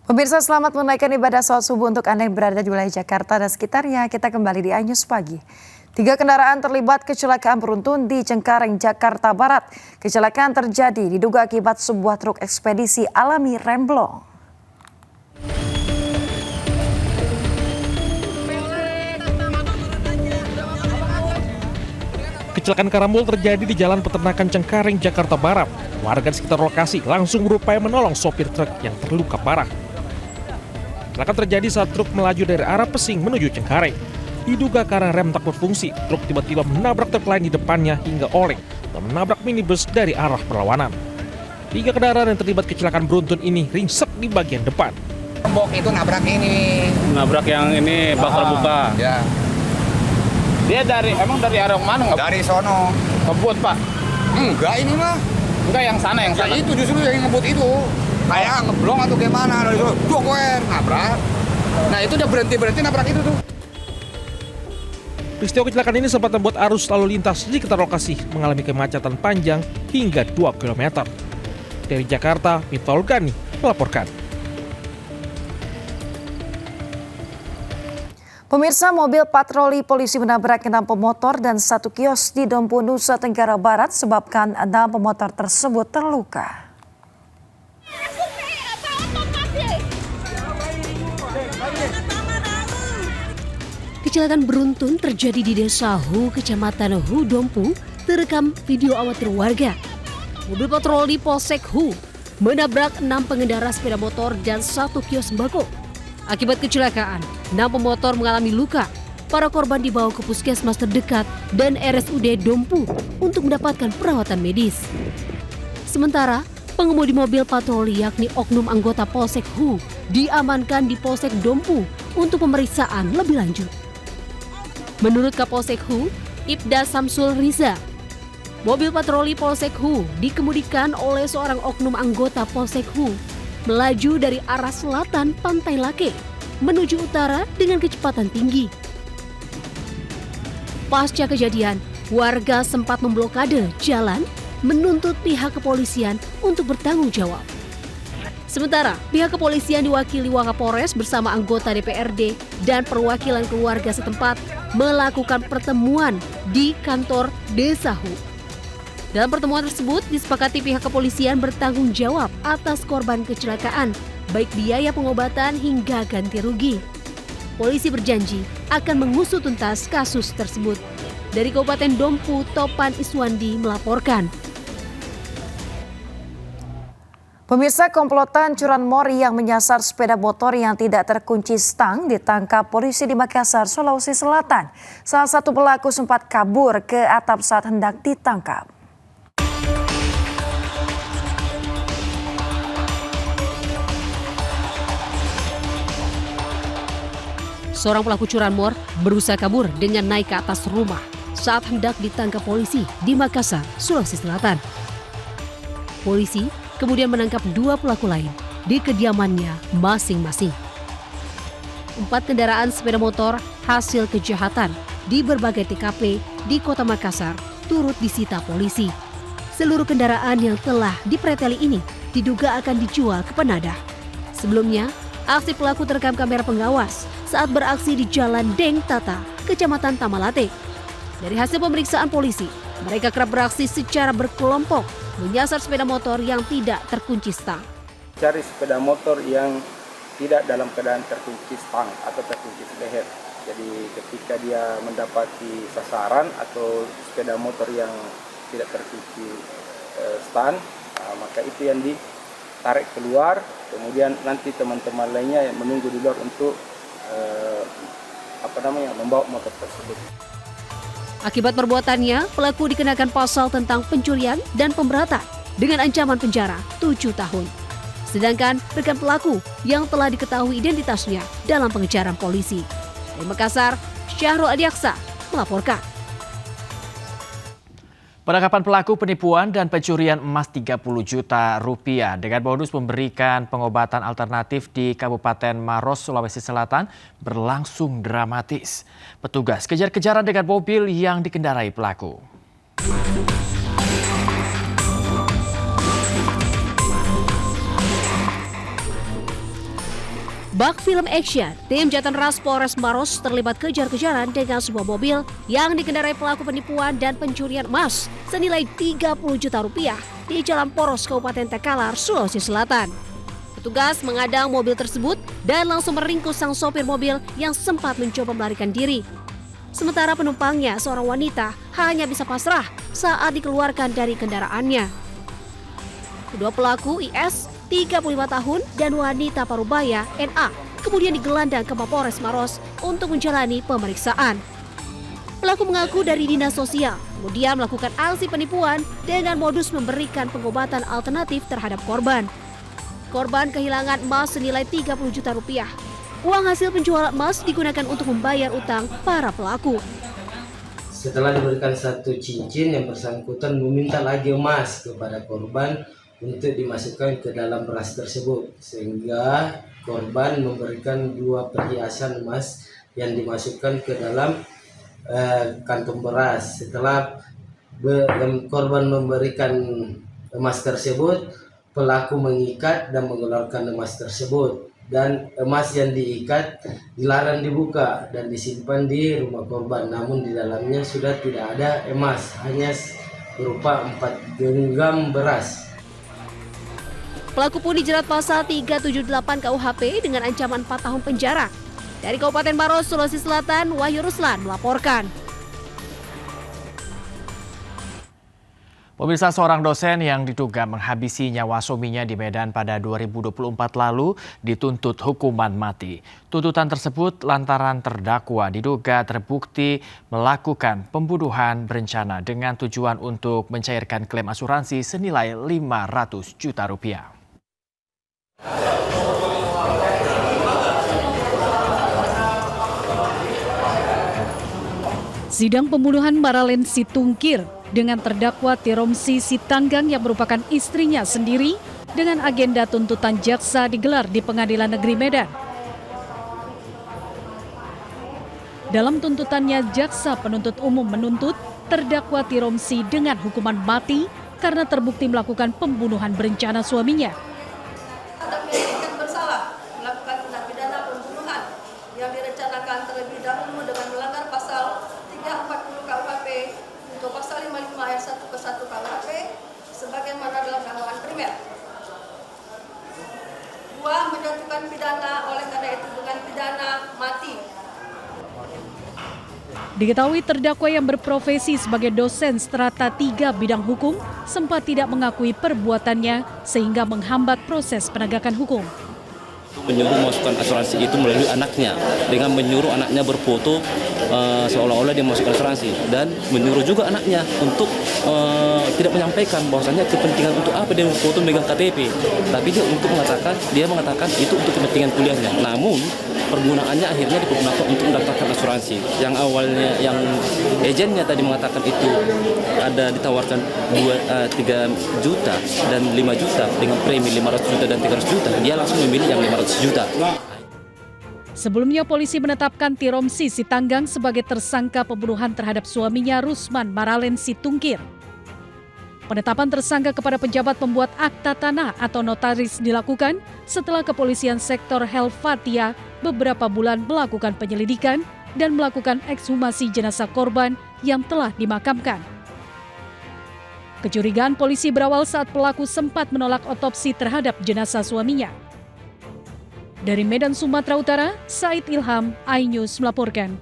Pemirsa, selamat menunaikan ibadah salat subuh untuk Anda yang berada di wilayah Jakarta dan sekitarnya. Kita kembali di iNews Pagi. 3 kendaraan terlibat kecelakaan beruntun di Cengkareng, Jakarta Barat. Kecelakaan terjadi diduga akibat sebuah truk ekspedisi alami remblong. Kecelakaan karambol terjadi di Jalan Peternakan Cengkareng, Jakarta Barat. Warga di sekitar lokasi langsung berupaya menolong sopir truk yang terluka parah. Kecelakaan terjadi saat truk melaju dari arah Pesing menuju Cengkareng. Diduga karena rem tak berfungsi, truk tiba-tiba menabrak truk lain di depannya hingga oleng dan menabrak minibus dari arah berlawanan. 3 kendaraan yang terlibat kecelakaan beruntun ini ringsek di bagian depan. Bok itu nabrak ini. Nabrak yang ini bak terbuka. Ya, Dia emang dari arah mana? dari sono. Ngebut, Pak. Enggak ini mah. Enggak yang sana, yang Ya sana. itu justru yang ngebut itu. Kayak ngeblong atau gimana dari sono. Jokower nabrak. Nah itu udah berhenti nabrak itu tuh. Peristiwa kecelakaan ini sempat membuat arus lalu lintas di sekitar lokasi mengalami kemacetan panjang hingga 2 km. Dari Jakarta, Miftahul Gani melaporkan. Pemirsa, mobil patroli polisi menabrak 6 pemotor dan 1 kios di Dompu, Nusa Tenggara Barat sebabkan 6 pemotor tersebut terluka. Kecelakaan beruntun terjadi di Desa Hu, Kecamatan Hu Dompu, terekam video amatir warga. Mobil patroli Polsek Hu menabrak 6 pengendara sepeda motor dan 1 kios sembako. Akibat kecelakaan, 6 pemotor mengalami luka. Para korban dibawa ke puskesmas terdekat dan RSUD Dompu untuk mendapatkan perawatan medis. Sementara, pengemudi mobil patroli yakni oknum anggota Polsek Hu diamankan di Polsek Dompu untuk pemeriksaan lebih lanjut. Menurut Kapolsek Hu, Ibda Samsul Riza, mobil patroli Polsek Hu dikemudikan oleh seorang oknum anggota Polsek Hu melaju dari arah selatan Pantai Lake menuju utara dengan kecepatan tinggi. Pasca kejadian, warga sempat memblokade jalan menuntut pihak kepolisian untuk bertanggung jawab. Sementara, pihak kepolisian diwakili Wakapolres bersama anggota DPRD dan perwakilan keluarga setempat melakukan pertemuan di kantor Desa Hu. Dalam pertemuan tersebut, disepakati pihak kepolisian bertanggung jawab atas korban kecelakaan, baik biaya pengobatan hingga ganti rugi. Polisi berjanji akan mengusut tuntas kasus tersebut. Dari Kabupaten Dompu, Topan Iswandi melaporkan. Pemirsa, komplotan curanmor yang menyasar sepeda motor yang tidak terkunci stang ditangkap polisi di Makassar, Sulawesi Selatan. Salah satu pelaku sempat kabur ke atap saat hendak ditangkap. Seorang pelaku curanmor berusaha kabur dengan naik ke atas rumah saat hendak ditangkap polisi di Makassar, Sulawesi Selatan. Polisi kemudian menangkap 2 pelaku lain di kediamannya masing-masing. 4 kendaraan sepeda motor hasil kejahatan di berbagai TKP di Kota Makassar turut disita polisi. Seluruh kendaraan yang telah dipreteli ini diduga akan dijual ke penadah. Sebelumnya, aksi pelaku terekam kamera pengawas saat beraksi di Jalan Deng Tata, Kecamatan Tamalate. Dari hasil pemeriksaan polisi, mereka kerap beraksi secara berkelompok menyasar sepeda motor yang tidak terkunci stang. Cari sepeda motor yang tidak dalam keadaan terkunci stang atau terkunci leher. Jadi ketika dia mendapati sasaran atau sepeda motor yang tidak terkunci stang, maka itu yang ditarik keluar. Kemudian nanti teman-teman lainnya yang menunggu di luar untuk membawa motor tersebut. Akibat perbuatannya, pelaku dikenakan pasal tentang pencurian dan pemberatan dengan ancaman penjara 7 tahun. Sedangkan rekan pelaku yang telah diketahui identitasnya dalam pengejaran polisi. Dari Makassar, Syahrul Adiaksa melaporkan. Penangkapan pelaku penipuan dan pencurian emas 30 juta rupiah dengan bonus memberikan pengobatan alternatif di Kabupaten Maros, Sulawesi Selatan berlangsung dramatis. Petugas kejar-kejaran dengan mobil yang dikendarai pelaku. Bak film action, tim Jatanras Polres Maros terlibat kejar-kejaran dengan sebuah mobil yang dikendarai pelaku penipuan dan pencurian emas senilai 30 juta rupiah di Jalan Poros, Kabupaten Takalar, Sulawesi Selatan. Petugas mengadang mobil tersebut dan langsung meringkus sang sopir mobil yang sempat mencoba melarikan diri. Sementara penumpangnya, seorang wanita, hanya bisa pasrah saat dikeluarkan dari kendaraannya. Kedua pelaku IS 35 tahun dan wanita parubaya NA kemudian digelandang ke Mapolres Maros untuk menjalani pemeriksaan. Pelaku mengaku dari dinas sosial, kemudian melakukan aksi penipuan dengan modus memberikan pengobatan alternatif terhadap korban. Korban kehilangan emas senilai 30 juta rupiah. Uang hasil penjualan emas digunakan untuk membayar utang para pelaku. Setelah diberikan satu cincin, yang bersangkutan meminta lagi emas kepada korban untuk dimasukkan ke dalam beras tersebut, sehingga korban memberikan 2 perhiasan emas yang dimasukkan ke dalam kantong beras. Setelah korban memberikan emas tersebut, pelaku mengikat dan mengeluarkan emas tersebut, dan emas yang diikat dilarang dibuka dan disimpan di rumah korban. Namun di dalamnya sudah tidak ada emas, hanya berupa 4 genggam beras. Pelaku pun dijerat pasal 378 KUHP dengan ancaman 4 tahun penjara. Dari Kabupaten Maros, Sulawesi Selatan, Wahyu Ruslan melaporkan. Pemirsa, seorang dosen yang diduga menghabisi nyawa suaminya di Medan pada 2024 lalu dituntut hukuman mati. Tuntutan tersebut lantaran terdakwa diduga terbukti melakukan pembunuhan berencana dengan tujuan untuk mencairkan klaim asuransi senilai 500 juta rupiah. Sidang pembunuhan Maralen Situngkir dengan terdakwa Tiromsi Sitanggang yang merupakan istrinya sendiri dengan agenda tuntutan jaksa digelar di Pengadilan Negeri Medan. Dalam tuntutannya, jaksa penuntut umum menuntut terdakwa Tiromsi dengan hukuman mati karena terbukti melakukan pembunuhan berencana suaminya. Bersalah melakukan tindak pidana pembunuhan yang direncanakan terlebih dahulu dengan melanggar pasal 340 KUHP untuk pasal 55 ayat 1 ke 1 KUHP sebagaimana dalam dakwaan primer. 2. Menjatuhkan pidana oleh karena itu dengan pidana mati. Diketahui terdakwa yang berprofesi sebagai dosen strata 3 bidang hukum sempat tidak mengakui perbuatannya sehingga menghambat proses penegakan hukum. Menyuruh memasukkan asuransi itu melalui anaknya dengan menyuruh anaknya berfoto seolah-olah dia masukkan asuransi, dan menyuruh juga anaknya untuk tidak menyampaikan bahwasannya kepentingan untuk apa dia berfoto megang KTP, tapi dia mengatakan itu untuk kepentingan kuliahnya. Namun pergunaannya akhirnya digunakan untuk mendaftarkan asuransi. Yang awalnya yang agennya tadi mengatakan itu ada ditawarkan 3 juta dan 5 juta dengan premi 500 juta dan 300 juta, dia langsung memilih yang 500 juta. Sebelumnya polisi menetapkan Tiromsi Sitanggang sebagai tersangka pembunuhan terhadap suaminya Rusman Maralen Situngkir. Penetapan tersangka kepada pejabat pembuat akta tanah atau notaris dilakukan setelah kepolisian sektor Helvatia beberapa bulan melakukan penyelidikan dan melakukan ekshumasi jenazah korban yang telah dimakamkan. Kecurigaan polisi berawal saat pelaku sempat menolak otopsi terhadap jenazah suaminya. Dari Medan, Sumatera Utara, Said Ilham, iNews melaporkan.